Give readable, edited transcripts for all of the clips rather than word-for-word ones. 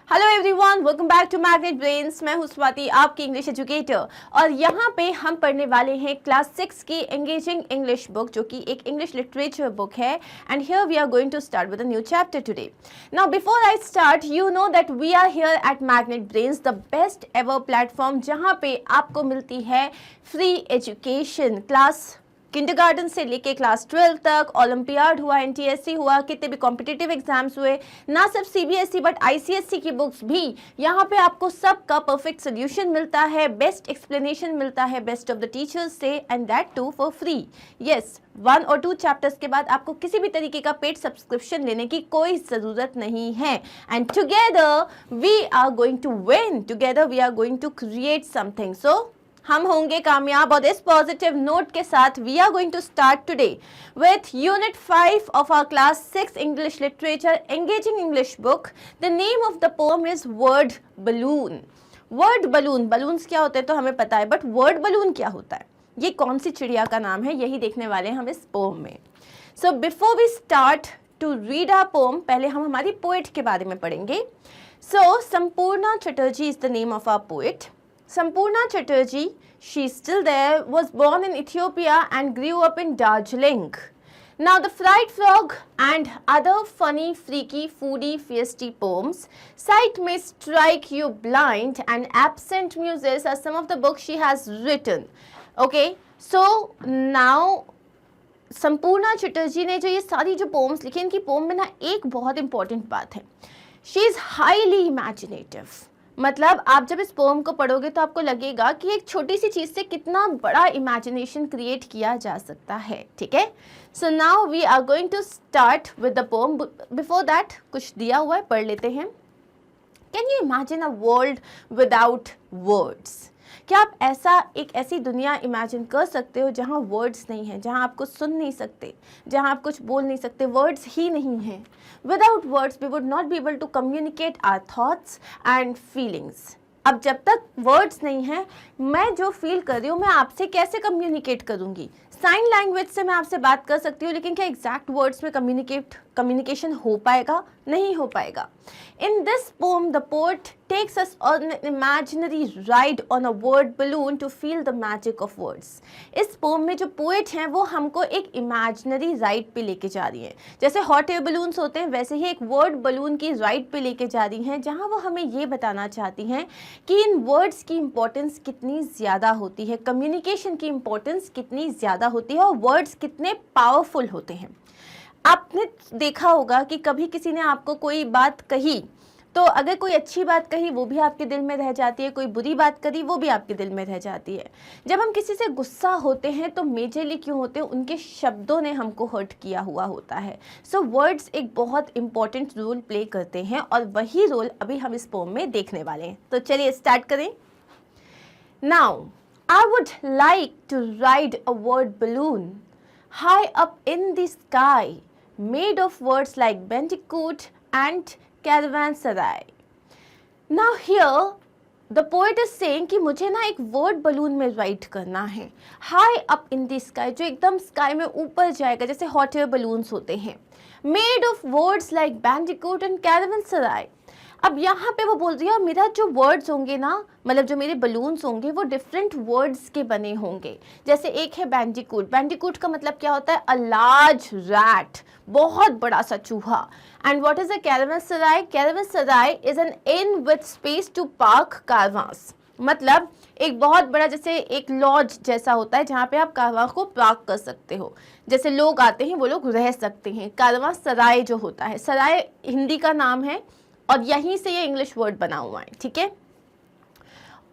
Hello everyone, welcome back to Magnet Brains. मैं हूं स्वाति, आपकी इंग्लिश एजुकेटर, और यहाँ पे हम पढ़ने वाले हैं क्लास 6 की एंगेजिंग इंग्लिश बुक, जो कि एक इंग्लिश लिटरेचर बुक है। And here we are going to start with a new chapter today. Now before I start, you know that we are here at Magnet Brains, the best ever platform जहाँ पे आपको मिलती है free education. Class kindergarten से लेके class 12 तक, olympiad हुआ, NTSC हुआ, कितने भी कॉम्पिटिटिव एग्जाम्स हुए, ना सिर्फ सीबीएसई बट आईसीएसई की बुक्स भी, यहाँ पे आपको सबका परफेक्ट सोल्यूशन मिलता है, बेस्ट एक्सप्लेनेशन मिलता है बेस्ट ऑफ द टीचर्स से, and that too for free. Yes, 1 और 2 चैप्टर्स के बाद आपको किसी भी तरीके का पेड सब्सक्रिप्शन लेने की कोई ज़रूरत नहीं है। And together we are going to win, together we are going to create something. So हम होंगे कामयाब। और इस पॉजिटिव नोट के साथ we are going to start today with unit 5 of our class 6 English literature engaging English book. The name of the poem is word balloon. Word balloon, balloons क्या होते हैं तो हमें पता है, बट वर्ड बलून क्या होता है, ये कौन सी चिड़िया का नाम है, यही देखने वाले हैं हम इस पोएम में। So before we start to read our poem, पहले हम हमारी पोएट के बारे में पढ़ेंगे। So Sampurna Chatterjee is the name of our poet. Sampurna Chatterjee, she's still there, was born in Ethiopia and grew up in Darjeeling. Now, the Fried Frog and other funny, freaky, foodie, feisty poems, Sight May Strike You Blind and Absent Muses are some of the books she has written. Okay, so now Sampurna Chatterjee ने जो ये सारी जो poems लिखी, इनकी pome में ना एक बहुत इंपॉर्टेंट बात है, शी इज़ हाईली इमेजिनेटिव। मतलब आप जब इस पोम को पढ़ोगे तो आपको लगेगा कि एक छोटी सी चीज़ से कितना बड़ा इमेजिनेशन क्रिएट किया जा सकता है। ठीक है, so now we are going to start with the poem. Before that कुछ दिया हुआ है, पढ़ लेते हैं। Can you imagine a world without words? क्या आप एक ऐसी दुनिया इमेजिन कर सकते हो जहाँ वर्ड्स नहीं है, जहाँ आप कुछ सुन नहीं सकते, जहाँ आप कुछ बोल नहीं सकते, वर्ड्स ही नहीं हैं? Without words we would not be able to communicate our thoughts and feelings. अब जब तक वर्ड्स नहीं है, मैं जो फील कर रही हूँ मैं आपसे कैसे कम्युनिकेट करूँगी? साइन लैंग्वेज से मैं आपसे बात कर सकती हूँ, लेकिन क्या एग्जैक्ट वर्ड्स में कम्युनिकेशन हो पाएगा? नहीं हो पाएगा। In this pome the poet takes us on an imaginary ride on a word balloon to feel the magic of words. इस पोम में जो पोएट हैं वो हमको एक इमेजिनरी राइड पे लेके जा रही हैं। जैसे हॉट एयर बलून्स होते हैं, वैसे ही एक वर्ड बलून की राइड पे लेके जा रही हैं, जहाँ वो हमें ये बताना चाहती हैं कि इन वर्ड्स की इंपॉर्टेंस कितनी ज़्यादा होती है, कम्युनिकेशन की इंपॉर्टेंस कितनी ज़्यादा होती है, और वर्ड्स कितने पावरफुल होते हैं। आपने देखा होगा कि कभी किसी ने आपको कोई बात कही, तो अगर कोई अच्छी बात कही वो भी आपके दिल में रह जाती है, कोई बुरी बात करी वो भी आपके दिल में रह जाती है। जब हम किसी से गुस्सा होते हैं तो मेजरली क्यों होते हैं? उनके शब्दों ने हमको हर्ट किया हुआ होता है। सो वर्ड्स एक बहुत इंपॉर्टेंट रोल प्ले करते हैं, और वही रोल अभी हम इस पोम में देखने वाले हैं। तो चलिए स्टार्ट करें। Now I would like to ride a word balloon high up in the sky made of words like bandicoot and Caravanserai. Now here the poet is saying कि मुझे ना एक वर्ड बलून में राइड करना है, high up in the sky, जो एकदम sky में ऊपर जाएगा, जैसे हॉट एयर बलून्स होते हैं, made of words like bandicoot and caravanserai. अब यहाँ पे वो बोल रही है मेरा जो वर्ड्स होंगे ना, मतलब जो मेरे बलून्स होंगे वो डिफरेंट वर्ड्स के बने होंगे। जैसे एक है बैंडिकूट, बैंडिकूट का मतलब क्या होता है? अ लार्ज रैट, बहुत बड़ा सा चूहा। And what is a caravanserai? Caravanserai is an inn with space to park caravans. मतलब एक बहुत बड़ा, जैसे एक लॉज जैसा होता है जहाँ पे आप कारवां को पार्क कर सकते हो, जैसे लोग आते हैं वो लोग रह सकते हैं। कारवांसराय जो होता है, सराय हिंदी का नाम है और यहीं से ये इंग्लिश वर्ड बना हुआ है। ठीक है,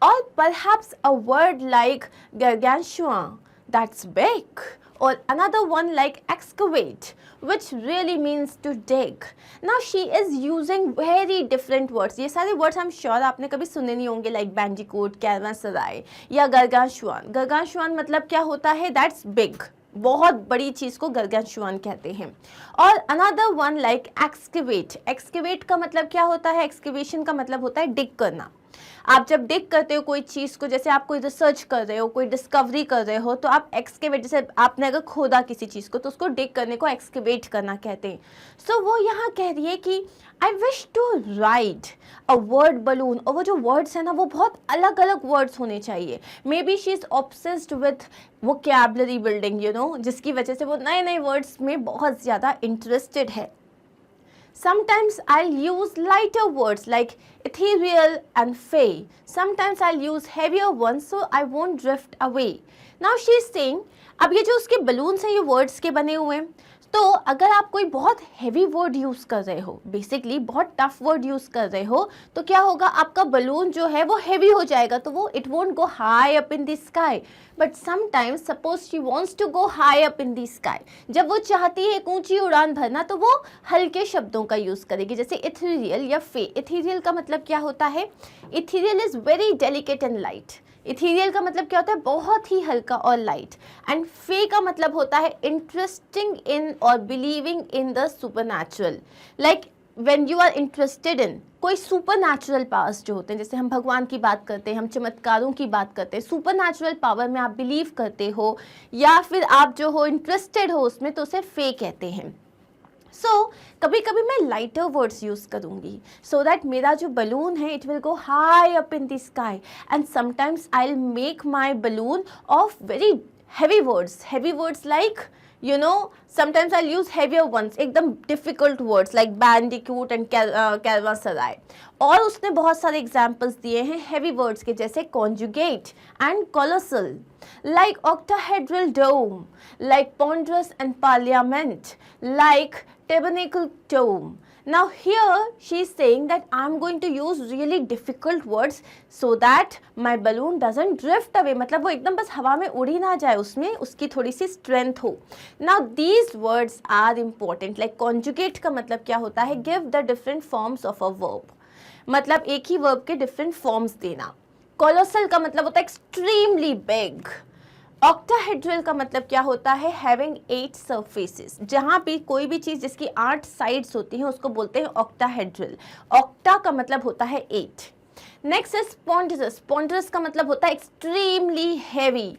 और perhaps a word like gargantua, that's big, or another one like excavate, which really means to dig. Now she is using very different words. ये सारे words I'm sure आपने कभी सुने नहीं होंगे, like bandicoot, caravanserai या gargantuan. gargantuan मतलब क्या होता है? That's big, बहुत बड़ी चीज़ को गर्गाशुआन कहते हैं। और another one like excavate, excavate का मतलब क्या होता है? एक्सकेवेशन का मतलब होता है डिग करना। आप जब डिग करते हो कोई चीज़ को, जैसे आप कोई रिसर्च कर रहे हो, कोई डिस्कवरी कर रहे हो, तो आप एक्सकेवेट, जैसे आपने अगर खोदा किसी चीज़ को तो उसको डिग करने को एक्सकेवेट करना कहते हैं। सो वो यहाँ कह रही है कि I wish to write a word balloon, और वो जो वर्ड्स है ना वो बहुत अलग अलग वर्ड्स होने चाहिए। May be she is obsessed with vocabulary building, जिसकी वजह से वो नए नए वर्ड्स में बहुत ज़्यादा इंटरेस्टेड है। Sometimes I'll use lighter words like ethereal and fey. Sometimes I'll use heavier ones so I won't drift away. Now she is saying, अब ये जो उसके बलून्स हैं ये वर्ड्स के बने हुए हैं, तो अगर आप कोई बहुत हैवी वर्ड यूज़ कर रहे हो, बेसिकली बहुत टफ वर्ड यूज़ कर रहे हो, तो क्या होगा, आपका बलून जो है वो हैवी हो जाएगा, तो वो it won't go high up in the sky. But sometimes suppose she wants to go high up in the sky, जब वो चाहती है एक ऊंची उड़ान भरना, तो वो हल्के शब्दों का यूज़ करेगी, जैसे इथेरियल या फे। इथेरियल का मतलब क्या होता है, ethereal is very delicate and light. Ethereal का मतलब क्या होता है, बहुत ही हल्का और लाइट। एंड फे का मतलब होता है इंटरेस्टिंग इन और believing in the supernatural, like when you are interested in कोई सुपरनैचुरल पावर्स जो होते हैं, जैसे हम भगवान की बात करते हैं, हम चमत्कारों की बात करते हैं, सुपरनैचुरल पावर में आप बिलीव करते हो या फिर आप जो हो इंटरेस्टेड हो उसमें, तो उसे फे कहते हैं। कभी कभी मैं लाइटर वर्ड्स यूज़ करूँगी सो दैट मेरा जो बलून है it will go high up in the sky. And sometimes I will make my balloon of very heavy words like sometimes I'll use heavier ones, एकदम difficult words like bandicoot and caravanserai। और उसने बहुत सारे examples दिए हैं heavy words के, जैसे conjugate and colossal, like octahedral dome, like ponderous and parliament, like tabernacle dome। Now here she is saying that I'm going to use really difficult words so that my balloon doesn't drift away, मतलब वो एकदम बस हवा में उड़ ही ना जाए, उसमें उसकी थोड़ी सी strength हो। Now these words are important, like conjugate का मतलब क्या होता है, give the different forms of a verb, मतलब एक ही verb के different forms देना। colossal का मतलब होता है extremely big। ऑक्टाहेड्रल का मतलब क्या होता है, हैविंग 8 सरफेसेस, जहाँ भी कोई भी चीज़ जिसकी 8 साइड्स होती हैं उसको बोलते हैं ऑक्टाहेड्रल। ऑक्टा का मतलब होता है 8। Next is स्पॉन्डरस। स्पॉन्डरस का मतलब होता है एक्सट्रीमली हैवी।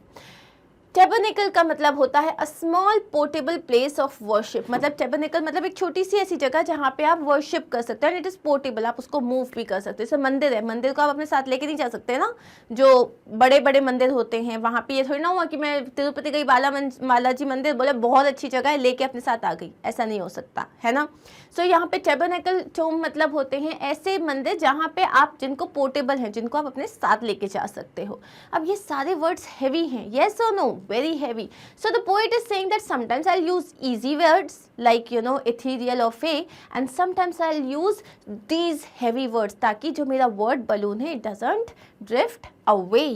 टेबरनेकल का मतलब होता है a small portable place of worship, मतलब टेबरनेकल मतलब एक छोटी सी ऐसी जगह जहाँ पे आप वर्शिप कर सकते हैं, एंड इट इज़ पोर्टेबल, आप उसको मूव भी कर सकते हैं। जैसे मंदिर है, मंदिर को आप अपने साथ लेके नहीं जा सकते ना, जो बड़े बड़े मंदिर होते हैं वहाँ पे ये थोड़ी ना हुआ कि मैं तिरुपति गई बालाजी मंदिर, बोले बहुत अच्छी जगह है, लेके अपने साथ आ गई, ऐसा नहीं हो सकता है ना। सो यहाँ पे टेबरनेकल टोम मतलब होते हैं ऐसे मंदिर जहाँ पे आप जिनको पोर्टेबल हैं, जिनको आप अपने साथ लेके जा सकते हो। अब ये सारे वर्ड्स हैवी हैं, येस और no, very heavy। So the poet is saying that sometimes I'll use easy words like ethereal or fey, and sometimes I'll use these heavy words ताकि जो मेरा word balloon है it doesn't drift away।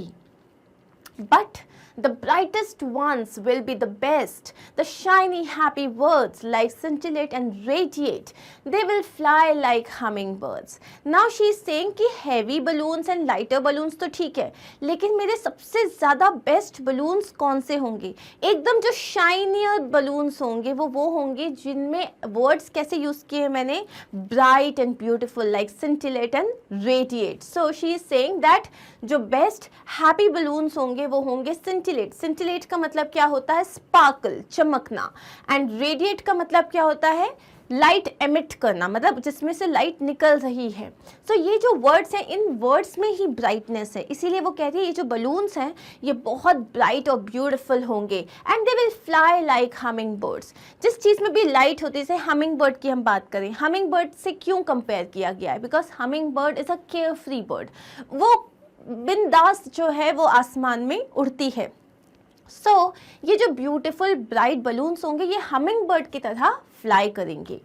But the brightest ones will be the best, the shiny happy words like scintillate and radiate, they will fly like hummingbirds। Now she is saying कि heavy balloons and lighter balloons तो ठीक है, लेकिन मेरे सबसे ज़्यादा best balloons कौन से होंगे, एकदम जो शाइनियर बलून्स होंगे वो होंगे जिनमें वर्ड्स कैसे यूज़ किए हैं मैंने, bright and beautiful, like scintillate and radiate। So she is saying that जो बेस्ट हैप्पी बलून्स होंगे वो होंगे scintillate। scintillate का मतलब क्या होता है, स्पार्कल, चमकना। एंड रेडिएट का मतलब क्या होता है, लाइट एमिट करना, मतलब जिसमें से लाइट निकल रही है। सो ये जो वर्ड्स हैं, इन वर्ड्स में ही ब्राइटनेस है, इसीलिए वो कह रही है ये जो बलून्स हैं ये बहुत ब्राइट और ब्यूटीफुल होंगे, and they will fly like humming birds. जिस चीज़ में भी लाइट होती है, जैसे हमिंग बर्ड की हम बात करें, हमिंग बर्ड से क्यों कंपेयर किया गया है, because humming bird is a care free bird, वो बिंदास जो है वो आसमान में उड़ती है। सो ये जो ब्यूटीफुल ब्राइट बलून्स होंगे ये हमिंग बर्ड की तरह फ्लाई करेंगे।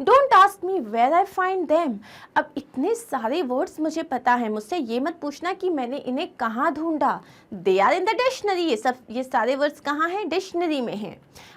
Don't ask me where I find them. अब इतने सारे वर्ड्स मुझे पता है, मुझसे ये मत पूछना कि मैंने इन्हें कहाँ ढूंढा। They are in the dictionary, ये सारे वर्ड्स कहाँ हैं, डिक्शनरी में हैं।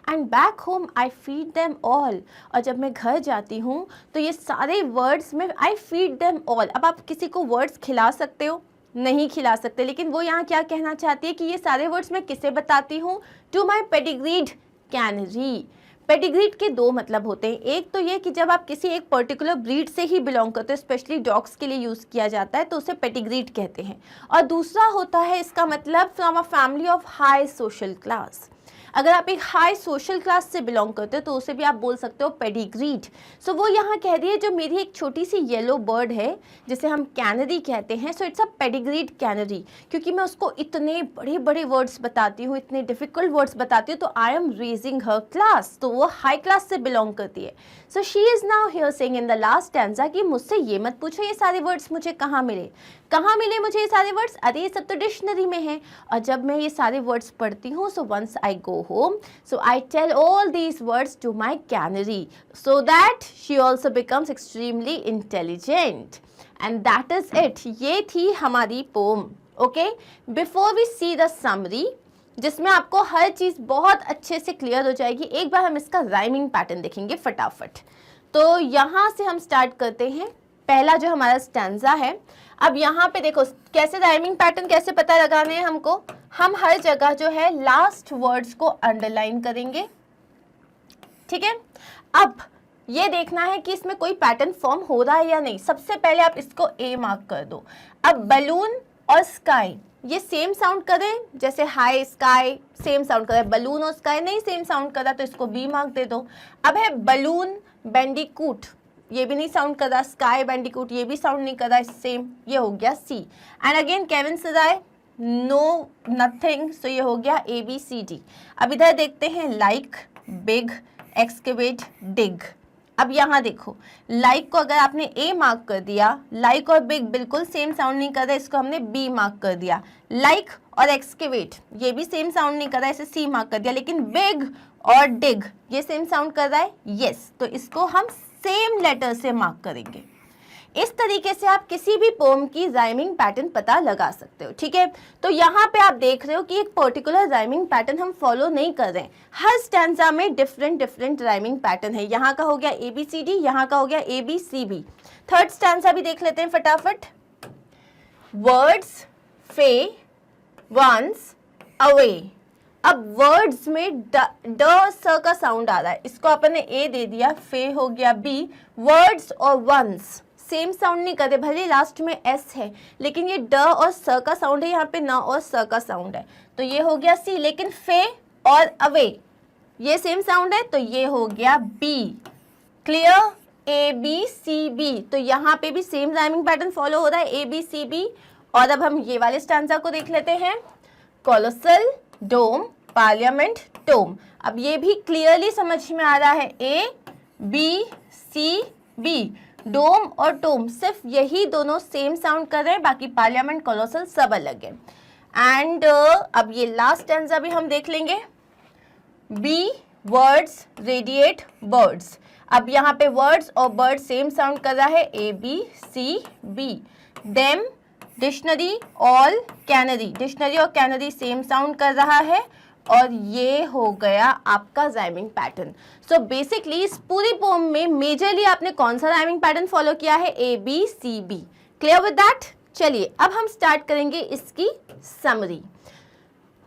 And back home I feed them all, और जब मैं घर जाती हूँ तो ये सारे वर्ड्स में आई फीड देम ऑल। अब आप किसी को वर्ड्स खिला सकते हो, नहीं खिला सकते, लेकिन वो यहाँ क्या कहना चाहती है कि ये सारे वर्ड्स मैं किसे बताती हूँ, to my pedigreed canary. Pedigreed के दो मतलब होते हैं, एक तो ये कि जब आप किसी एक पर्टिकुलर ब्रीड से ही बिलोंग करते हो, स्पेशली डॉग्स के लिए यूज़ किया जाता है तो उसे पेडिग्रीड कहते हैं। और दूसरा होता है इसका मतलब from a family of high social class. अगर आप एक हाई सोशल क्लास से बिलोंग करते हो तो उसे भी आप बोल सकते हो पेडिग्रीड। सो वो यहाँ कह रही है जो मेरी एक छोटी सी येलो बर्ड है जिसे हम कैनरी कहते हैं, so it's a pedigreed canary, क्योंकि मैं उसको इतने बड़े बड़े वर्ड्स बताती हूँ, इतने डिफिकल्ट वर्ड्स बताती हूँ, तो I am raising her class, तो वो हाई क्लास से बिलोंग करती है। So she is now here saying in the last stanza कि मुझसे ये मत पूछो ये सारे वर्ड्स मुझे कहाँ मिले, कहाँ मिले मुझे ये सारे वर्ड्स, अरे ये सब तो डिक्शनरी में है। और जब मैं ये सारे वर्ड्स पढ़ती हूँ, so once I go home, so I tell all these words to my canary so that she also becomes extremely intelligent, and that is it। ये थी हमारी poem. Okay, before we see the summary जिसमें आपको हर चीज़ बहुत अच्छे से clear हो जाएगी, एक बार हम इसका राइमिंग पैटर्न देखेंगे फटाफट। तो यहाँ से हम स्टार्ट करते हैं, पहला जो हमारा स्टैंजा है। अब यहाँ पे देखो कैसे राइमिंग पैटर्न कैसे पता लगाने हैं हमको, हम हर जगह जो है लास्ट वर्ड्स को अंडरलाइन करेंगे, ठीक है। अब ये देखना है कि इसमें कोई पैटर्न फॉर्म हो रहा है या नहीं। सबसे पहले आप इसको ए मार्क कर दो। अब बलून और स्काई ये सेम साउंड करें, जैसे हाई स्काई सेम साउंड करे, बलून और स्काई नहीं सेम साउंड करा तो इसको बी मार्क दे दो। अब है बलून बैंडिकूट, ये भी नहीं साउंड कर रहा, स्काई बैंडिकूट ये भी साउंड नहीं कर रहा, सेम, ये हो गया C. And again caravanserai no nothing, so ये हो गया ए बी सी डी। अब इधर देखते हैं लाइक, बिग, एक्सकेवेट, डिग। अब यहाँ देखो लाइक को अगर आपने ए मार्क कर दिया, लाइक और बिग बिल्कुल सेम साउंड नहीं कर रहा, इसको हमने बी मार्क कर दिया। लाइक और एक्सकेवेट ये भी सेम साउंड नहीं कर रहा है, इसे सी मार्क कर दिया। लेकिन बिग और डिग ये सेम साउंड कर रहा है, यस, तो इसको हम सेम लेटर से मार्क करेंगे। इस तरीके से आप किसी भी पोम की राइमिंग पैटर्न पता लगा सकते हो, ठीक है। तो यहाँ पे आप देख रहे हो कि एक पर्टिकुलर राइमिंग पैटर्न हम फॉलो नहीं कर रहे हैं, हर स्टैंजा में डिफरेंट राइमिंग पैटर्न है। यहाँ का हो गया ए बी सी डी, यहाँ का हो गया A B C B. Third stanza भी देख लेते हैं फटाफट। वर्ड्स, फे, वंस, अवे। अब वर्ड्स में ड स का साउंड आ रहा है, इसको अपन ने ए दे दिया, फे हो गया बी। वर्ड्स और वंस सेम साउंड नहीं करते, भले लास्ट में एस है लेकिन ये ड और स का साउंड है, यहाँ पे न और स का साउंड है, तो ये हो गया सी। लेकिन फे और अवे ये सेम साउंड है, तो ये हो गया B. Clear, A B C B, तो यहाँ पे भी सेम राइमिंग पैटर्न फॉलो हो रहा है, ए बी सी बी। और अब हम ये वाले स्टैंजा को देख लेते हैं। कोलोसल, डोम, पार्लियामेंट, टोम। अब ये भी क्लियरली समझ में आ रहा है, ए बी सी बी, डोम और टोम सिर्फ यही दोनों सेम साउंड कर रहे हैं, बाकी पार्लियामेंट, कोलोसल सब अलग है। एंड अब ये लास्ट स्टैंजा भी हम देख लेंगे। B, words, radiate, birds. अब यहाँ पे वर्ड्स और बर्ड सेम साउंड कर रहा है, A B C B. Them, dictionary, all, canary, dictionary और कैनरी सेम साउंड कर रहा है, और ये हो गया आपका राइमिंग पैटर्न। सो बेसिकली इस पूरी पोम में मेजरली आपने कौन सा राइमिंग पैटर्न फॉलो किया है, A B C B. Clear with that? चलिए अब हम स्टार्ट करेंगे इसकी summary.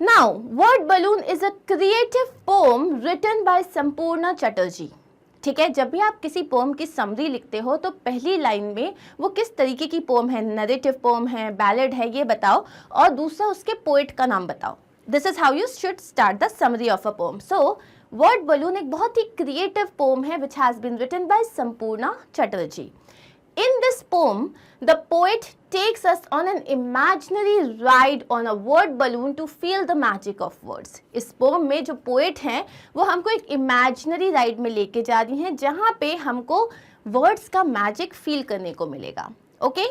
Now word balloon is a creative poem written by Sampurna Chatterjee. ठीक है, जब भी आप किसी पोम की समरी लिखते हो तो पहली लाइन में वो किस तरीके की पोम है, नरेटिव पोम है, बैलेड है, ये बताओ, और दूसरा उसके पोएट का नाम बताओ। This is how you should start the summary of a poem. So word balloon एक बहुत ही क्रिएटिव पोम है which has been written by Sampurna Chatterjee. In this poem, the poet takes us on an imaginary ride on a word balloon to feel the magic of words. इस poem में जो poet हैं वो हमको एक imaginary ride में लेके जा रही हैं जहाँ पे हमको words का magic feel करने को मिलेगा। Okay?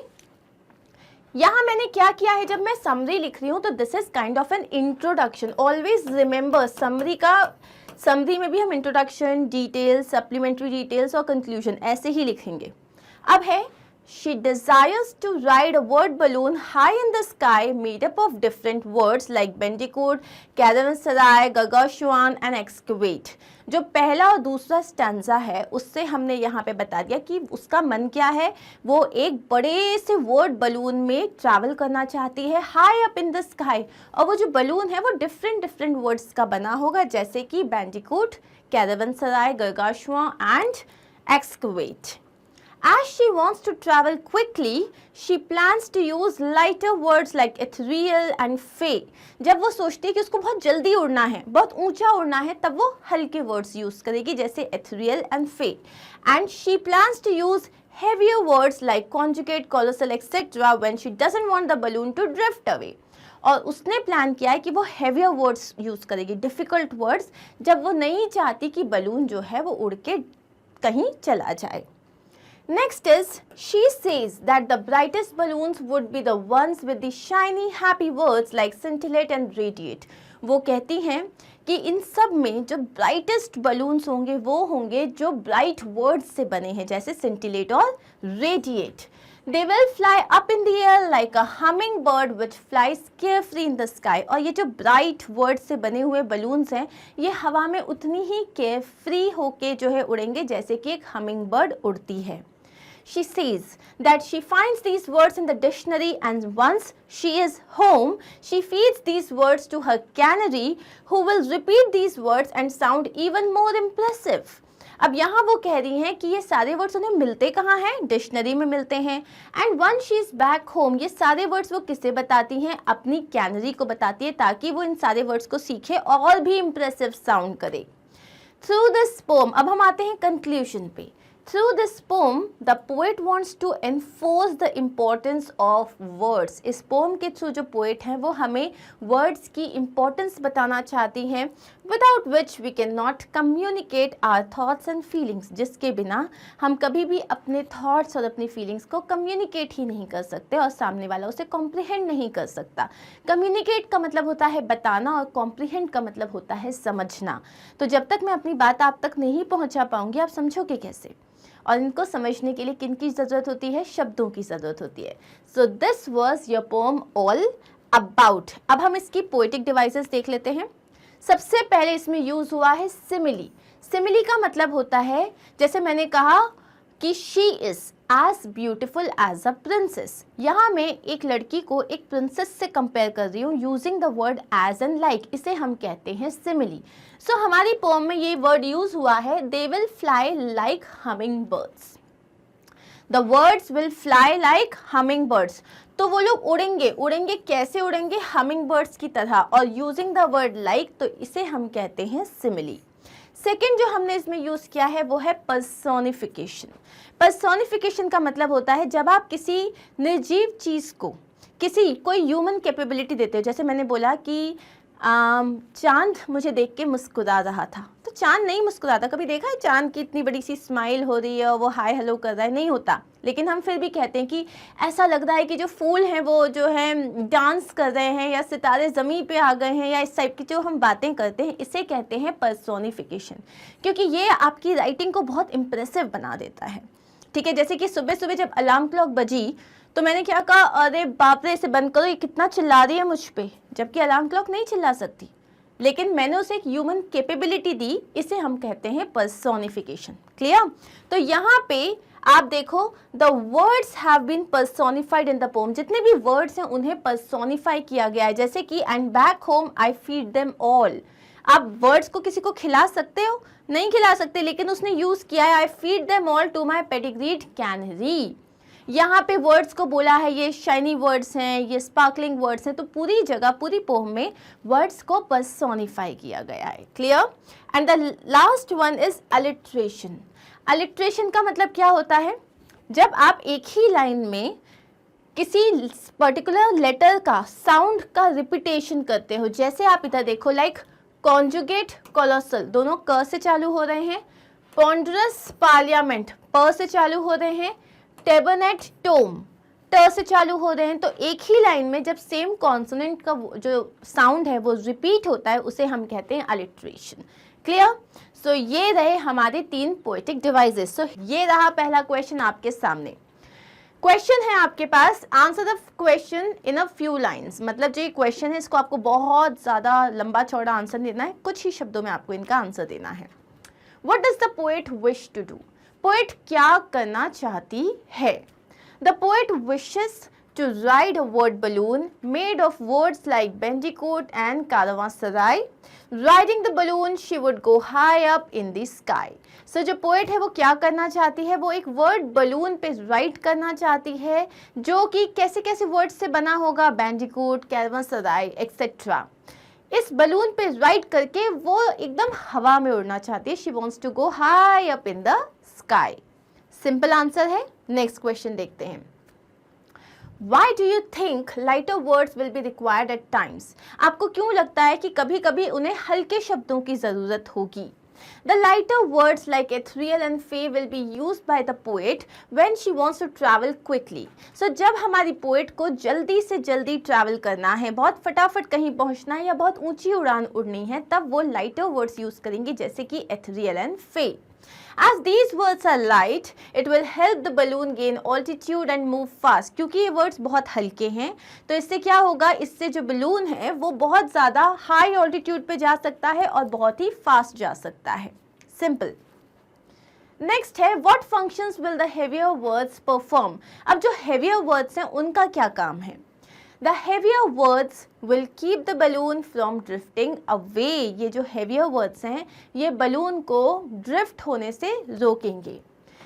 यहाँ मैंने क्या किया है, जब मैं summary लिख रही हूँ तो this is kind of an introduction. Always remember summary में भी हम introduction, details, supplementary details और conclusion ऐसे ही लिखेंगे। अब है she desires to ride a word balloon high in the sky made up of different words like bandicoot, caravanserai, gargantuan and excavate। जो पहला और दूसरा स्टैंजा है उससे हमने यहाँ पे बता दिया कि उसका मन क्या है, वो एक बड़े से वर्ड बलून में ट्रैवल करना चाहती है high up in the sky, और वो जो बलून है वो डिफरेंट वर्ड्स का बना होगा जैसे कि Bandicoot, caravanserai, gargashua and excavate. As she wants to travel quickly, she plans to use lighter words like ethereal and fey. जब वो सोचती है कि उसको बहुत जल्दी उड़ना है, बहुत ऊंचा उड़ना है, तब वो हल्के वर्ड्स यूज करेगी जैसे ethereal and fey. And she plans to use heavier words like conjugate, colossal, etc. when she doesn't want the balloon to drift away. और उसने प्लान किया है कि वो हेवियर वर्ड्स यूज करेगी, डिफिकल्ट वर्ड्स, जब वो नहीं चाहती कि बलून जो है वो उड़ के कहीं चला जाए. Next is, she says that the brightest balloons would be the ones with the shiny happy words like scintillate and radiate. वो कहती हैं कि इन सब में जो brightest balloons होंगे वो होंगे जो bright words से बने हैं जैसे scintillate और radiate. They will fly up in the air like a hummingbird which flies carefree in the sky. और ये जो bright words से बने हुए balloons हैं ये हवा में उतनी ही carefree होके जो है उड़ेंगे जैसे कि एक hummingbird उड़ती है. She says that she finds these words in the dictionary and once she is home, she feeds these words to her canary who will repeat these words and sound even more impressive. अब यहाँ वो कह रही हैं कि ये सारे words उन्हें मिलते कहाँ हैं? डिक्शनरी में मिलते हैं. And one she is back home, ये सारे वर्ड्स वो किसे बताती हैं? अपनी कैनरी को बताती है ताकि वो इन सारे वर्ड्स को सीखे और भी इम्प्रेसिव साउंड करे. थ्रू दिस पोम, अब हम आते हैं कंक्लूजन पे. Through this poem, the poet wants to enforce the importance of words. इस poem के through जो poet हैं वो हमें words की importance बताना चाहती हैं, without which we cannot communicate our thoughts and feelings. जिसके बिना हम कभी भी अपने thoughts और अपनी feelings को communicate ही नहीं कर सकते और सामने वाला उसे comprehend नहीं कर सकता. Communicate का मतलब होता है बताना और comprehend का मतलब होता है समझना. तो जब तक मैं अपनी बात आप तक नहीं पहुंचा पाऊंगी आप समझोगे कैसे? और इनको समझने के लिए किन की ज़रूरत होती है? शब्दों की ज़रूरत होती है. So this was your poem all about. अब हम इसकी पोएटिक डिवाइसेस देख लेते हैं. सबसे पहले इसमें यूज़ हुआ है सिमिली. सिमिली का मतलब होता है, जैसे मैंने कहा कि she is as beautiful as a princess. यहाँ मैं एक लड़की को एक प्रिंसेस से कंपेयर कर रही हूँ using the word as and like. इसे हम कहते हैं सिमिली. सो हमारी पोम में ये वर्ड यूज हुआ है, they will fly like humming birds. The words will fly like humming birds. तो वो लोग उड़ेंगे. उड़ेंगे कैसे उड़ेंगे? हमिंग बर्ड्स की तरह. और यूजिंग द वर्ड लाइक, तो इसे हम कहते हैं सिमिली. सेकेंड जो हमने इसमें यूज़ किया है वो है पर्सोनिफिकेशन. पर्सोनिफिकेशन का मतलब होता है जब आप किसी निर्जीव चीज़ को कोई ह्यूमन कैपेबिलिटी देते हो. जैसे मैंने बोला कि चांद मुझे देख के मुस्कुरा रहा था, तो चांद नहीं मुस्कुराता. कभी देखा है चांद की इतनी बड़ी सी स्माइल हो रही है और वो हाय हेलो कर रहा है? नहीं होता. लेकिन हम फिर भी कहते हैं कि ऐसा लग रहा है कि जो फूल हैं वो जो है डांस कर रहे हैं या सितारे ज़मीन पे आ गए हैं, या इस टाइप की जो हम बातें करते हैं इसे कहते हैं पर्सोनिफिकेशन. क्योंकि ये आपकी राइटिंग को बहुत इम्प्रेसिव बना देता है. ठीक है, जैसे कि सुबह सुबह जब अलार्म क्लॉक बजी तो मैंने क्या कहा? अरे बाप रे, इसे बंद करो, ये कितना चिल्ला रही है मुझ पे. जबकि अलार्म क्लॉक नहीं चिल्ला सकती, लेकिन मैंने उसे एक ह्यूमन कैपेबिलिटी दी. इसे हम कहते हैं पर्सोनिफिकेशन. क्लियर? तो यहाँ पे आप देखो, the words have been personified in the poem. जितने भी वर्ड्स हैं उन्हें पर्सोनिफाई किया गया है. जैसे कि and back home I feed them all. आप वर्ड्स को किसी को खिला सकते हो? नहीं खिला सकते, लेकिन उसने यूज किया है I feed them all to my pedigreed canary. यहाँ पे वर्ड्स को बोला है ये शाइनी वर्ड्स हैं, ये स्पार्कलिंग वर्ड्स हैं. तो पूरी जगह, पूरी पोम में वर्ड्स को पर्सोनिफाई किया गया है. Clear? And the last one is alliteration. Alliteration का मतलब क्या होता है? जब आप एक ही लाइन में किसी पर्टिकुलर लेटर का साउंड का रिपीटेशन करते हो. जैसे आप इधर देखो, लाइक कॉन्जुगेट कोलोसल, दोनों क से चालू हो रहे हैं. पॉन्डरस पार्लियामेंट प से चालू हो रहे हैं. टेबरनेट टोम ट से चालू हो रहे हैं. तो एक ही लाइन में जब सेम कॉन्सोनेंट का जो साउंड है वो रिपीट होता है उसे हम कहते हैं अलिट्रेशन. क्लियर? सो ये रहे हमारे 3 पोएटिक डिवाइसेस. सो ये रहा पहला क्वेश्चन आपके सामने. क्वेश्चन है आपके पास, answer the question in a few lines. मतलब जो ये क्वेश्चन है इसको आपको बहुत ज़्यादा लंबा चौड़ा आंसर देना है. कुछ ही शब्दों में आपको इनका आंसर देना है. What does the poet wish to do? Poet क्या करना चाहती है? The poet wishes to ride a word balloon made of words like bandicoot and caravanserai. Riding the balloon, she would go high up in the sky. So जो poet है वो क्या करना चाहती है, वो एक वर्ड बलून पे राइड करना चाहती है जो कि कैसे कैसे वर्ड से बना होगा, बैंडिकूट, कैरवांसेराई एक्सेट्रा। इस बलून पे राइड करके वो एकदम हवा में उड़ना चाहती है। She wants to go high up in the sky. Simple answer है। नेक्स्ट क्वेश्चन देखते हैं। Why do you think lighter words will be required at times? आपको क्यों लगता है कि कभी कभी उन्हें हल्के शब्दों की जरूरत होगी? The lighter words like ethereal and fey will be used by the poet when she wants to travel quickly. So जब हमारी पोएट को जल्दी से जल्दी ट्रैवल करना है, बहुत फटाफट कहीं पहुंचना है या बहुत ऊंची उड़ान उड़नी है, तब वो lighter words यूज करेंगे जैसे कि ethereal and fey. As these words are light, it will help the balloon gain altitude and move fast. क्योंकि ये words बहुत हल्के हैं तो इससे क्या होगा, इससे जो बलून है वो बहुत ज़्यादा हाई ऑल्टीट्यूड पे जा सकता है और बहुत ही फास्ट जा सकता है। सिंपल। नेक्स्ट है, what functions will the heavier words perform? अब जो हेवियर वर्ड्स हैं उनका क्या काम है? The heavier words will keep the balloon from drifting away. ये जो heavier words हैं ये बलून को ड्रिफ्ट होने से रोकेंगे।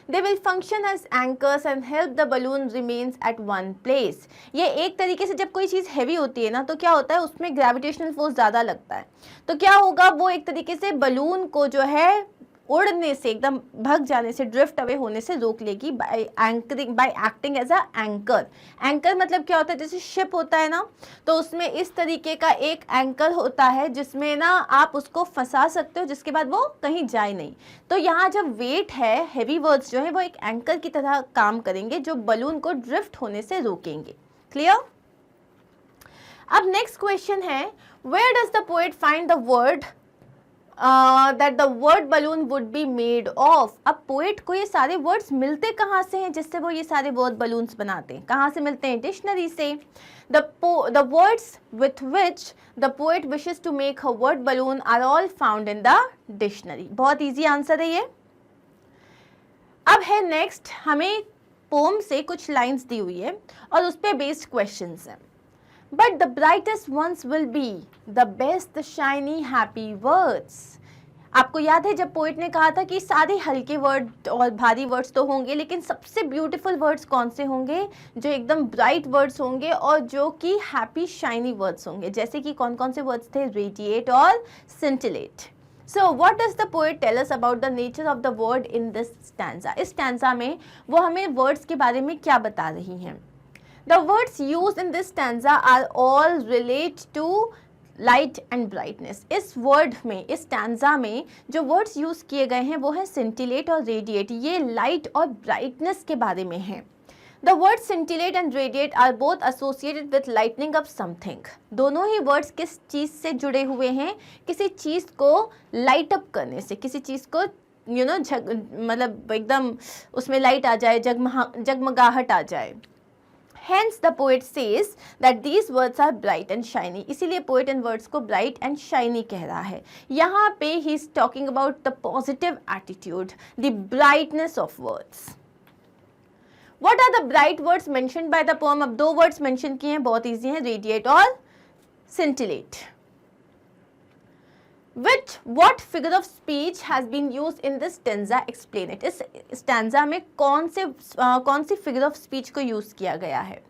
They will function as anchors and help the balloon remains at one place. ये एक तरीके से जब कोई चीज़ हैवी होती है ना तो क्या होता है, उसमें ग्रेविटेशनल फोर्स ज़्यादा लगता है, तो क्या होगा, वो एक तरीके से बलून को जो है उड़ने से, एकदम भग जाने से, ड्रिफ्ट अवे होने से रोक लेगी by anchoring, by acting as a anchor. Anchor मतलब क्या होता है, जैसे शिप होता है ना, तो उसमें इस तरीके का एक एंकर होता है जिसमें ना आप उसको फंसा सकते हो जिसके बाद वो कहीं जाए नहीं। तो यहाँ जब वेट है, हेवी वर्ड्स जो है वो एक एंकर की तरह काम करेंगे जो बलून को ड्रिफ्ट होने से रोकेंगे। क्लियर? अब नेक्स्ट क्वेश्चन है, where does the poet find the word that the word balloon would be made of? अब पोएट को ये सारे वर्ड्स मिलते कहाँ से हैं जिससे वो ये सारे वर्ड बलून्स बनाते हैं? कहाँ से मिलते हैं? डिक्शनरी से। The words with which the poet wishes to make her word balloon are all found in the dictionary. बहुत इजी आंसर है ये। अब है नेक्स्ट, हमें पोम से कुछ लाइन्स दी हुई है और उस पर बेस्ड क्वेश्चंस हैं। But the brightest ones will be the best, the shiny, happy words. आपको याद है जब पोएट ने कहा था कि सारे हल्के वर्ड और भारी वर्ड्स तो होंगे लेकिन सबसे ब्यूटीफुल वर्ड्स कौन से होंगे? जो एकदम ब्राइट वर्ड्स होंगे और जो कि हैप्पी शाइनी वर्ड्स होंगे। जैसे कि कौन कौन से वर्ड्स थे? रेडिएट और scintillate. So what does the poet tell us about the nature of the word in this stanza? इस स्टैंजा में वो हमें वर्ड्स के बारे में क्या बता रही हैं? The words used in this stanza are all relate to light and brightness. इस वर्ड में, इस स्टैंजा में जो वर्ड्स यूज किए गए हैं वो है scintillate और radiate। ये लाइट और ब्राइटनेस के बारे में है। The words scintillate and radiate are both associated with lightening up something. दोनों ही वर्ड्स किस चीज़ से जुड़े हुए हैं? किसी चीज़ को लाइट अप करने से, किसी चीज़ को मतलब एकदम उसमें लाइट आ जाए, जगमगाहट आ जाए। Hence the poet says that these words are bright and shiny. इसीलिए पोएट इन वर्ड्स को bright and shiny कह रहा है। यहाँ पे he is talking about the positive attitude, the brightness of words. What are the bright words mentioned by the poem? अब दो words mention किए हैं, बहुत easy हैं, radiate और scintillate. What figure of speech has been used in this stanza? Explain it. इस stanza में कौन सी figure of speech को use किया गया है?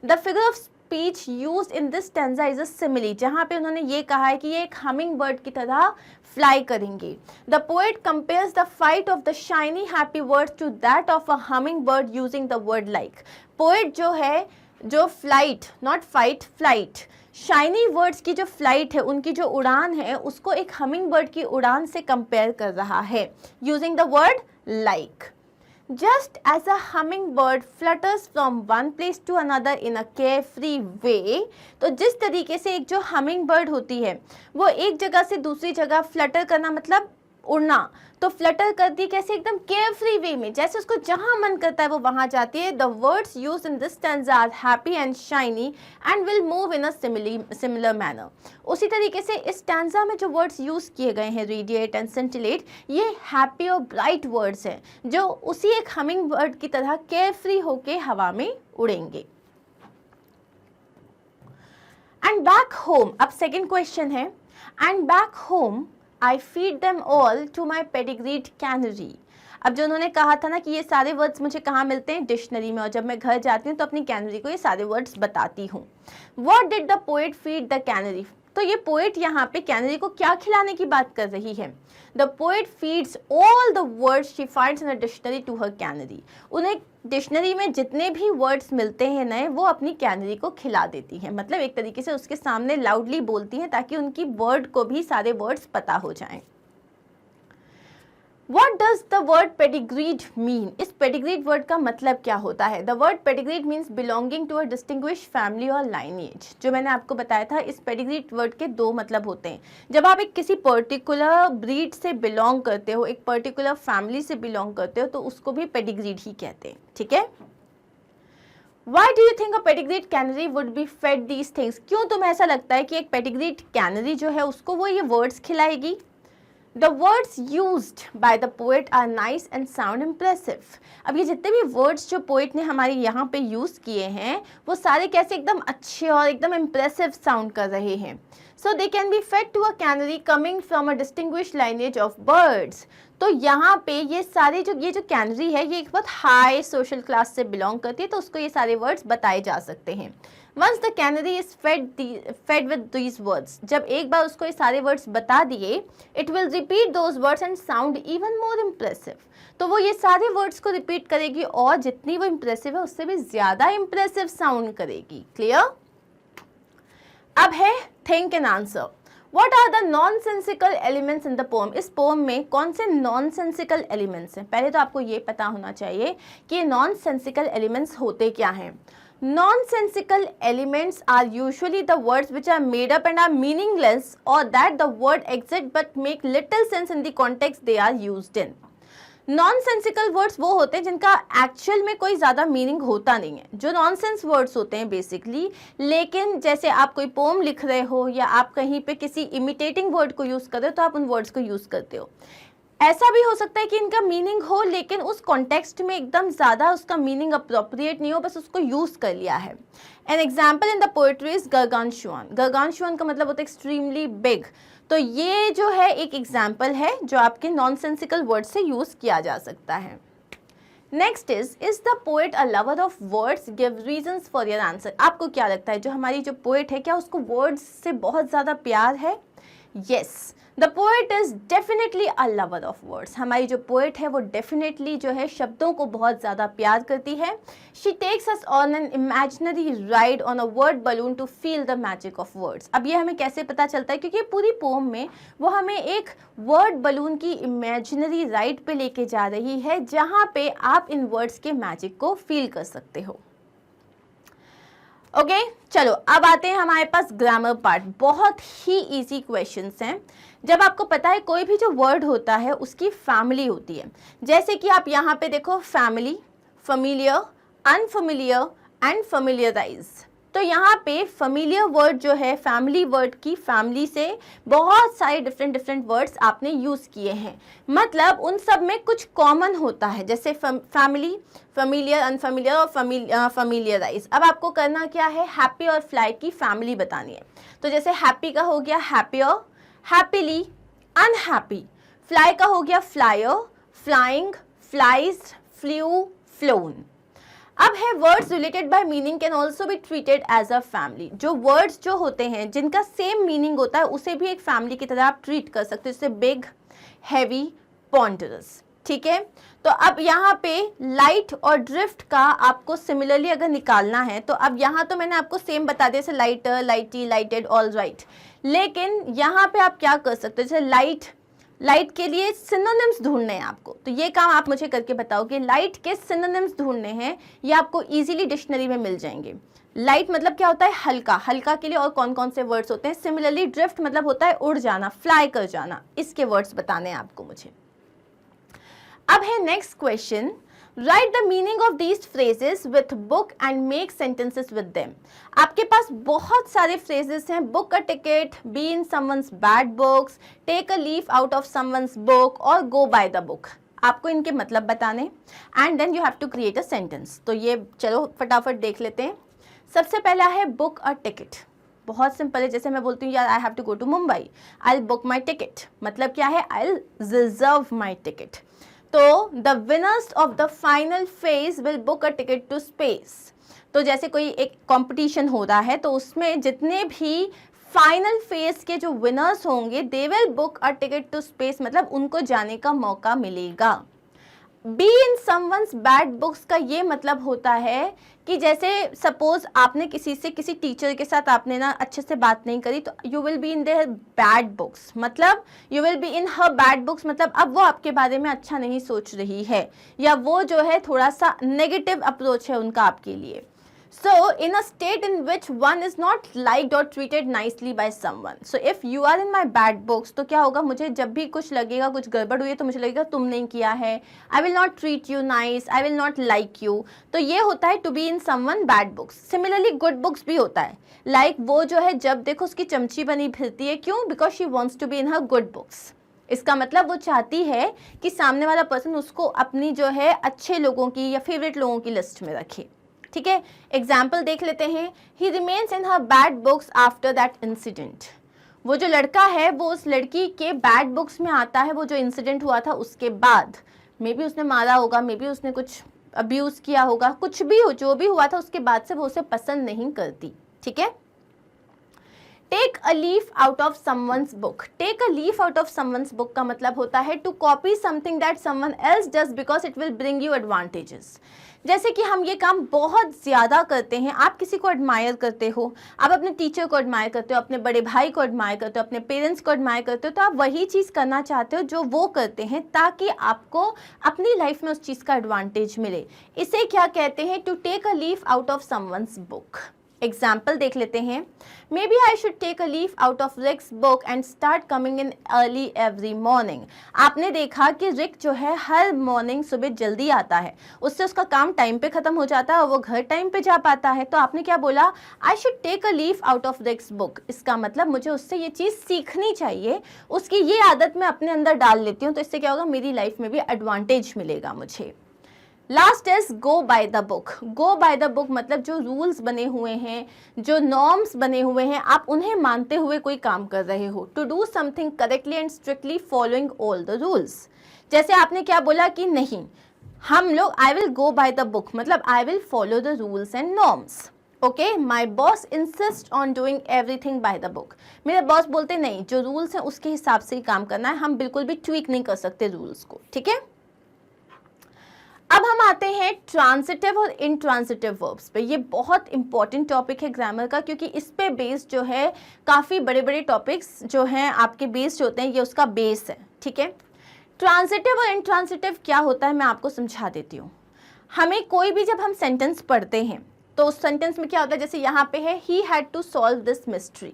The figure of speech used in this stanza is a simile. जहाँ पे उन्होंने ये कहा है कि ये एक humming bird की तरह fly करेंगे। The poet compares the flight of the shiny happy words to that of a humming bird using the word like. Poet जो है, जो flight, not fight, flight, shiny words की जो फ्लाइट है, उनकी जो उड़ान है, उसको एक हमिंग बर्ड की उड़ान से कंपेयर कर रहा है using the word like. Just as a humming bird flutters from one place to another in a carefree way, तो जिस तरीके से एक जो हमिंग बर्ड होती है वो एक जगह से दूसरी जगह फ्लटर करना मतलब उड़ना, तो फ्लटर करती कैसे? एकदम केयरफ्री वे में, जैसे उसको जहां मन करता है वो वहां जाती है। The words used in this stanza are happy and shiny and will move in a similar manner. उसी तरीके से इस स्टैंजा में जो वर्ड्स यूज किए गए हैं, रेडिएट एंड सेंटिलेट, ये हैप्पी और ब्राइट वर्ड्स हैं जो उसी एक हमिंग बर्ड की तरह केयरफ्री होके हवा में उड़ेंगे। एंड बैक होम, अब सेकेंड क्वेश्चन है, and back home I feed them all to my pedigreed canary. अब जो उन्होंने कहा था ना कि ये सारे वर्ड्स मुझे कहाँ मिलते हैं, डिक्शनरी में, और जब मैं घर जाती हूँ तो अपनी कैनरी को ये सारे वर्ड्स बताती हूँ। What did the poet feed the canary, तो ये पोएट यहाँ पे कैनरी को क्या खिलाने की बात कर रही है। The poet feeds all the words she finds in a dictionary to her canary, उन्हें डिक्शनरी में जितने भी वर्ड्स मिलते हैं नए वो अपनी कैनरी को खिला देती हैं, मतलब एक तरीके से उसके सामने लाउडली बोलती हैं ताकि उनकी वर्ड को भी सारे वर्ड्स पता हो जाएं। What does the word pedigreed mean? इस pedigreed word का मतलब क्या होता है? The word pedigreed means belonging to a distinguished family or lineage. जो मैंने आपको बताया था, इस pedigreed word के दो मतलब होते हैं। जब आप एक किसी particular breed से belong करते हो, एक particular family से belong करते हो, तो उसको भी pedigreed ही कहते हैं, ठीक है? Why do you think a pedigreed canary would be fed these things? क्यों तुम्हें ऐसा लगता है कि एक pedigreed canary जो है उसको वो ये words खिलाएगी? The words used by the poet are nice and sound impressive. अब ये जितने भी words जो poet ने हमारे यहाँ पे use किए हैं वो सारे कैसे एकदम अच्छे और एकदम impressive sound कर रहे हैं। So they can be fed to a canary coming from a distinguished lineage of birds. तो यहाँ पे ये जो कैनरी है ये एक बहुत हाई सोशल क्लास से बिलोंग करती है, तो उसको ये सारे वर्ड्स बताए जा सकते हैं। Once the canary is fed with these words, जब एक बार उसको ये सारे वर्ड्स बता दिए, it will repeat those words and sound even more impressive. तो वो ये सारे वर्ड्स को रिपीट करेगी और जितनी वो इम्प्रेसिव है उससे भी ज़्यादा इम्प्रेसिव साउंड करेगी। क्लियर? अब है think and answer. What are the nonsensical elements in the poem? इस पोम में कौन से नॉनसेंसिकल एलिमेंट्स हैं? पहले तो आपको ये पता होना चाहिए कि नॉनसेंसिकल एलिमेंट्स होते क्या हैं। Nonsensical elements are usually the words which are made up and are meaningless, or that the word exists but make little sense in the context they are used in. Nonsensical words वो होते हैं जिनका actual में कोई ज़्यादा meaning होता नहीं है, जो नॉनसेंस वर्ड्स होते हैं बेसिकली, लेकिन जैसे आप कोई पोम लिख रहे हो या आप कहीं पे किसी इमिटेटिंग वर्ड को यूज़ कर रहे हो तो आप उन वर्ड्स को यूज़ करते हो। ऐसा भी हो सकता है कि इनका मीनिंग हो लेकिन उस कॉन्टेक्स्ट में एकदम ज़्यादा उसका मीनिंग अप्रोप्रिएट नहीं हो, बस उसको यूज़ कर लिया है। An example in the poetry is gargantuan. Gargantuan का मतलब होता है एक्सट्रीमली बिग। तो ये जो है एक एग्जाम्पल है जो आपके नॉनसेंसिकल वर्ड से यूज़ किया जा सकता है। Next is the poet a lover of words, give reasons for your answer. आपको क्या लगता है जो हमारी जो पोएट है क्या उसको वर्ड्स से बहुत ज़्यादा प्यार है? Yes, the poet is definitely a lover of words. हमारी जो पोएट है वो डेफिनेटली जो है शब्दों को बहुत ज़्यादा प्यार करती है। She takes us on an imaginary ride on a word balloon to feel the magic of words. अब ये हमें कैसे पता चलता है? क्योंकि पूरी पोम में वो हमें एक वर्ड बलून की इमेजिनरी राइड पे लेके जा रही है जहाँ पे आप इन वर्ड्स के मैजिक को फील कर सकते हो। ओके, चलो अब आते हैं हमारे पास ग्रामर पार्ट। बहुत ही इजी क्वेश्चंस हैं। जब आपको पता है कोई भी जो वर्ड होता है उसकी फैमिली होती है, जैसे कि आप यहाँ पे देखो फैमिली, फैमिलियर, अनफैमिलियर एंड फैमिलियराइज। तो यहाँ पे फैमिलियर वर्ड जो है फैमिली वर्ड की फैमिली से बहुत सारे डिफरेंट वर्ड्स आपने यूज़ किए हैं, मतलब उन सब में कुछ कॉमन होता है, जैसे फैमिली, फैमिलियर, अनफैमिलियर और फैमिलियराइज। अब आपको करना क्या है? हैप्पी और फ्लाई की फैमिली बतानी है। तो जैसे हैप्पी का हो गया हैप्पियर, हैप्पीली, अनहैप्पी। फ्लाई का हो गया flyer, flying, flies, flew, flown. अब है words related by meaning can also be treated as a family. जो वर्ड्स जो होते हैं जिनका सेम मीनिंग होता है उसे भी एक फैमिली की तरह आप ट्रीट कर सकते हो, जैसे बिग, हैवी, पॉन्डरस। ठीक है, तो अब यहाँ पे लाइट और ड्रिफ्ट का आपको सिमिलरली अगर निकालना है तो अब यहाँ तो मैंने आपको सेम बता दिया, जैसे लाइटर, लाइटी, लाइटेड, ऑल राइट। लेकिन यहाँ पे आप क्या कर सकते हो? जैसे लाइट के लिए सिनोनिम्स ढूंढने हैं आपको, तो ये काम आप मुझे करके बताओ कि लाइट के सिनोनिम्स ढूंढने हैं, ये आपको इजीली डिक्शनरी में मिल जाएंगे। लाइट मतलब क्या होता है? हल्का। हल्का के लिए और कौन कौन से वर्ड्स होते हैं? सिमिलरली ड्रिफ्ट मतलब होता है उड़ जाना, फ्लाई कर जाना। इसके वर्ड्स बताने हैं आपको मुझे। अब है next question, write the meaning of these phrases with book and make sentences with them. आपके पास बहुत सारे फ्रेजेस हैं, book a ticket, be in someone's bad books, take a leaf out of someone's book और go by the book. आपको इनके मतलब बताने and then you have to create a sentence. तो ये चलो फटाफट देख लेते हैं। सबसे पहला है बुक अ टिकट। बहुत सिंपल है। जैसे मैं बोलती हूँ यार I have to go to Mumbai, I will book my ticket, मतलब क्या है, I will reserve my ticket. तो the winners of the final phase will book a ticket to space. तो जैसे कोई एक कंपटीशन हो रहा है तो उसमें जितने भी फाइनल फेज के जो विनर्स होंगे they will book a ticket to space, मतलब उनको जाने का मौका मिलेगा। Be in someone's bad books का ये मतलब होता है कि जैसे सपोज आपने किसी से, किसी टीचर के साथ आपने ना अच्छे से बात नहीं करी, तो you will be in their bad books, मतलब you will be in her bad books, मतलब अब वो आपके बारे में अच्छा नहीं सोच रही है, या वो जो है थोड़ा सा नेगेटिव अप्रोच है उनका आपके लिए। So, in a state in which one is not liked or treated nicely by someone. So, if you are in my bad books, तो क्या होगा, मुझे जब भी कुछ लगेगा, कुछ गड़बड़ हुई है तो मुझे लगेगा तुम नहीं किया है, I will not treat you nice, I will not like you. तो ये होता है to be in someone bad books. Similarly, good books भी होता है, like वो जो है जब देखो उसकी चमची बनी फिरती है, क्यों? Because she wants to be in her good books. इसका मतलब वो चाहती है कि सामने वाला पर्सन उसको अपनी जो है अच्छे लोगों की या फेवरेट लोगों की लिस्ट में रखे। ठीक है, एग्जाम्पल देख लेते हैं। ही remains in her bad books after that incident. वो जो लड़का है वो उस लड़की के बैड बुक्स में आता है, वो जो इंसिडेंट हुआ था उसके बाद। मे बी उसने मारा होगा, मे बी उसने कुछ अब्यूज़ किया होगा, कुछ भी हो, जो भी हुआ था उसके बाद से वो उसे पसंद नहीं करती। ठीक है, take a leaf out of someone's book. Take a leaf out of someone's book का मतलब होता है to copy something that someone else does because it will bring you advantages. जैसे कि हम ये काम बहुत ज़्यादा करते हैं, आप किसी को एडमायर करते हो, आप अपने टीचर को एडमायर करते हो, अपने बड़े भाई को एडमायर करते हो, अपने पेरेंट्स को एडमायर करते हो, तो आप वही चीज़ करना चाहते हो जो वो करते हैं ताकि आपको अपनी लाइफ में उस चीज़ का एडवांटेज मिले। इसे क्या कहते हैं? To take a leaf out of someone's book. Example देख लेते हैं। Maybe I should take a leaf out of Rick's book and start coming in early every morning. आपने देखा कि रिक जो है हर मॉर्निंग सुबह जल्दी आता है, उससे उसका काम टाइम पे ख़त्म हो जाता है और वो घर टाइम पे जा पाता है। तो आपने क्या बोला? I should take a leaf out of Rick's book. इसका मतलब मुझे उससे ये चीज़ सीखनी चाहिए, उसकी ये आदत मैं अपने अंदर डाल लेती हूँ, तो इससे क्या होगा, मेरी लाइफ में भी एडवांटेज मिलेगा मुझे। Last is go by the book. Go by the book मतलब जो रूल्स बने हुए हैं, जो नॉर्म्स बने हुए हैं, आप उन्हें मानते हुए कोई काम कर रहे हो। To do something correctly and strictly following all the rules. जैसे आपने क्या बोला कि नहीं, हम लोग I will go by the book मतलब I will follow the rules and norms. Okay, my boss insist on doing everything by the book. मेरे बॉस बोलते नहीं, जो रूल्स हैं उसके हिसाब से ही काम करना है, हम बिल्कुल भी ट्वीक नहीं कर सकते रूल्स को। ठीक है, अब हम आते हैं ट्रांजिटिव और इंट्रांजिटिव वर्ब्स पे। ये बहुत इंपॉर्टेंट टॉपिक है ग्रामर का, क्योंकि इस पे बेस्ड जो है काफ़ी बड़े बड़े टॉपिक्स जो हैं आपके बेस्ड होते हैं, ये उसका बेस है। ठीक है, ट्रांजिटिव और इंट्रांजिटिव क्या होता है मैं आपको समझा देती हूँ। हमें कोई भी जब हम सेंटेंस पढ़ते हैं तो उस सेंटेंस में क्या होता है, जैसे यहाँ पे है he had to solve this mystery.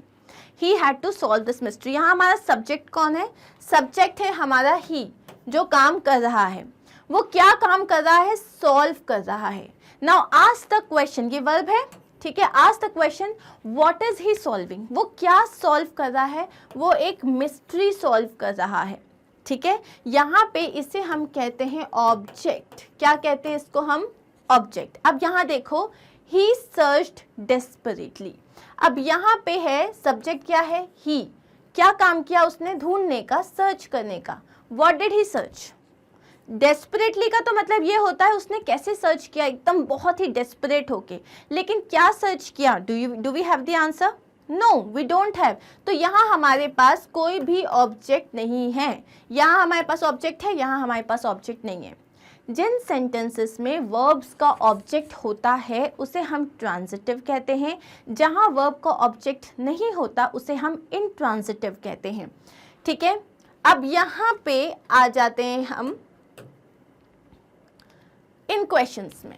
He had to solve this mystery, यहाँ हमारा सब्जेक्ट कौन है? सब्जेक्ट है हमारा ही, जो काम कर रहा है। वो क्या काम कर रहा है? सॉल्व कर रहा है। नाउ आस्क द क्वेश्चन, ये वर्ब है। ठीक है, ask the question what is he solving. वो क्या सॉल्व कर रहा है? वो एक मिस्ट्री सॉल्व कर रहा है। ठीक है, यहाँ पे इसे हम कहते हैं ऑब्जेक्ट। क्या कहते हैं इसको हम? ऑब्जेक्ट। अब यहाँ देखो, ही सर्च्ड डेस्परेटली। अब यहाँ पे है सब्जेक्ट क्या है? ही। क्या काम किया उसने? ढूंढने का, सर्च करने का। What did he search? Desperately का तो मतलब ये होता है उसने कैसे सर्च किया, एकदम बहुत ही डेस्परेट होके। लेकिन क्या सर्च किया? Do we have the answer? No, we don't have. तो यहाँ हमारे पास कोई भी ऑब्जेक्ट नहीं है। यहाँ हमारे पास ऑब्जेक्ट है, यहाँ हमारे पास ऑब्जेक्ट नहीं है। जिन सेंटेंसेस में वर्ब्स का ऑब्जेक्ट होता है उसे हम ट्रांजिटिव कहते हैं। जहाँ वर्ब का ऑब्जेक्ट नहीं होता उसे हम इंट्रांजिटिव कहते हैं। ठीक है, अब यहाँ पे आ जाते हैं हम इन क्वेश्चंस में।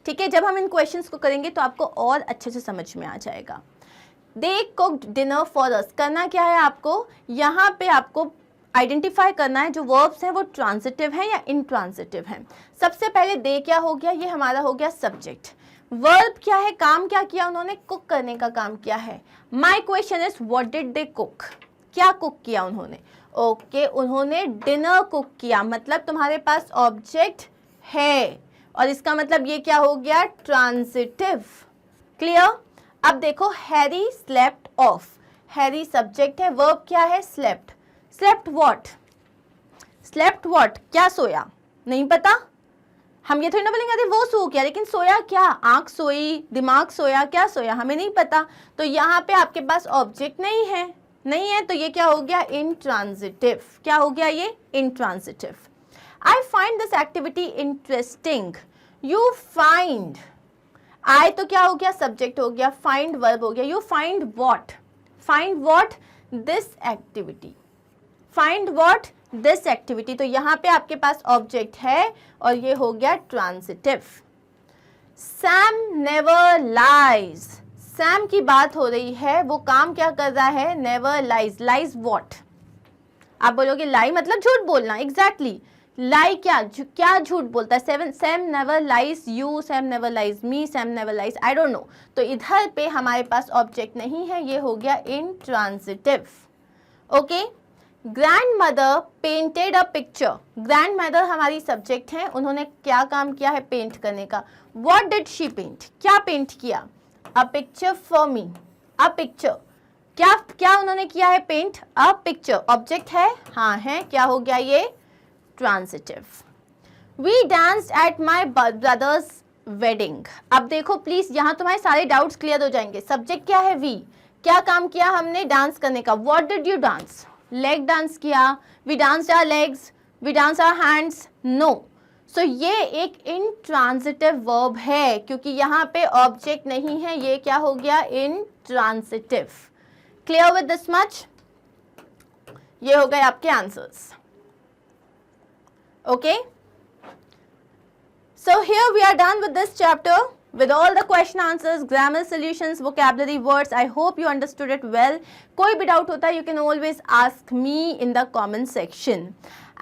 ठीक है, जब हम इन क्वेश्चंस को करेंगे तो आपको और अच्छे से समझ में आ जाएगा। दे कुक्ड डिनर फॉर अस। करना क्या है आपको? यहाँ पे आपको आइडेंटिफाई करना है जो वर्ब्स हैं वो ट्रांजिटिव हैं या इंट्रांजिटिव हैं। सबसे पहले दे क्या हो गया? ये हमारा हो गया सब्जेक्ट। वर्ब क्या है? काम क्या किया उन्होंने? कुक करने का काम किया है। My question is what did they cook. क्या कुक किया उन्होंने? ओके, उन्होंने डिनर कुक किया। मतलब तुम्हारे पास ऑब्जेक्ट है और इसका मतलब ये क्या हो गया? ट्रांजिटिव। क्लियर? अब देखो Harry slept of, Harry subject है, वर्ब क्या है slept, slept what, slept what क्या सोया, नहीं पता, हम ये थोड़ी ना बोलेंगे अरे वो सो गया, लेकिन सोया क्या, आंख सोई, दिमाग सोया, क्या सोया हमें नहीं पता। तो यहाँ पे आपके पास ऑब्जेक्ट नहीं है, नहीं है तो ये क्या हो गया इंट्रांजिटिव, क्या हो गया ये intransitive. I find this activity interesting, you find, I तो क्या हो गया सब्जेक्ट हो गया, फाइंड वर्ब हो गया, you find what this activity, find what this activity, तो यहाँ पे आपके पास ऑब्जेक्ट है और ये हो गया transitive. Sam never lies, Sam की बात हो रही है, वो काम क्या कर रहा है, नेवर लाइज, लाइज व्हाट, आप बोलोगे लाई मतलब झूठ बोलना, एग्जैक्टली लाई क्या झूठ बोलता है, Sam never lies you, Sam never lies me, Sam never lies I don't know, तो इधर पे हमारे पास ऑब्जेक्ट नहीं है, ये हो गया intransitive. Okay, grandmother painted a picture, grandmother हमारी सब्जेक्ट है, उन्होंने क्या काम किया है पेंट करने का, व्हाट डिड शी पेंट, क्या पेंट किया, a picture for me, a picture, क्या उन्होंने किया है पेंट, अ पिक्चर, ऑब्जेक्ट है, हाँ है, क्या हो गया ये transitive. We danced at my brother's wedding, अब देखो प्लीज यहाँ तुम्हारे सारे डाउट्स क्लियर हो जाएंगे, सब्जेक्ट क्या है वी, क्या काम किया हमने डांस करने का, what did you dance, leg dance किया, we dance our legs, we dance our hands, no, so ये एक इंट्रांजिटिव वर्ब है क्योंकि यहाँ पे ऑब्जेक्ट नहीं है, ये क्या हो गया intransitive. Clear with this much, ये हो गए आपके answers. Okay, so here we are done with this chapter with all the question answers, grammar solutions, vocabulary words. I hope you understood it well. कोई भी डाउट होता है you can always ask me in the comment section.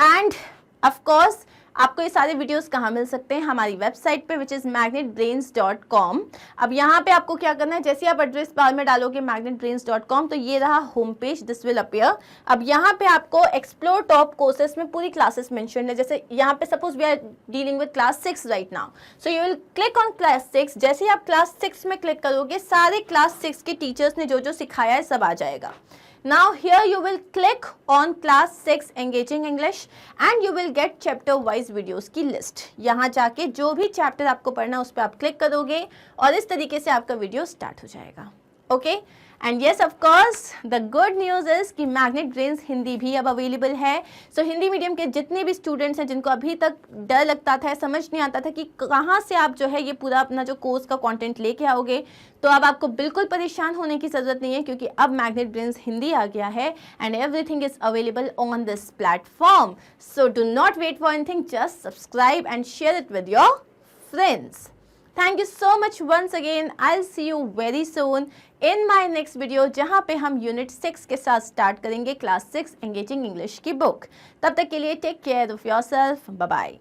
And of course आपको ये सारे videos कहाँ मिल सकते हैं, हमारी वेबसाइट पे विच इज़ magnetbrains.com। अब यहाँ पे आपको क्या करना है, जैसे आप एड्रेस बार में डालोगे magnetbrains.com तो ये रहा home page, this will appear. अब यहाँ पे आपको एक्सप्लोर टॉप कोर्सेस में पूरी क्लासेस मेंशन है, जैसे यहाँ पे suppose we are dealing with class 6 right now, so you will click on class 6। जैसे ही आप क्लास 6 में क्लिक करोगे सारे क्लास 6 के टीचर्स ने जो जो सिखाया है सब आ जाएगा। Now here you will click on class 6 engaging English and you will get chapter wise videos की लिस्ट। यहाँ जाके जो भी चैप्टर आपको पढ़ना है उस पर आप क्लिक करोगे और इस तरीके से आपका वीडियो स्टार्ट हो जाएगा। Okay, and yes of course the good news is कि मैग्नेट ब्रेन्स हिंदी भी अब अवेलेबल है। सो हिंदी मीडियम के जितने भी स्टूडेंट्स हैं जिनको अभी तक डर लगता था, समझ नहीं आता था कि कहाँ से आप जो है ये पूरा अपना जो कोर्स का कंटेंट लेके आओगे, तो अब आपको बिल्कुल परेशान होने की ज़रूरत नहीं है क्योंकि अब मैग्नेट ब्रेन्स हिंदी आ गया है and everything is available on this platform. So do not wait for anything, just subscribe and share it with your friends. Thank you so much once again. I'll see you very soon in my next video जहाँ पे हम unit 6 के साथ start करेंगे class 6 engaging English की book. तब तक के लिए take care of yourself, bye bye.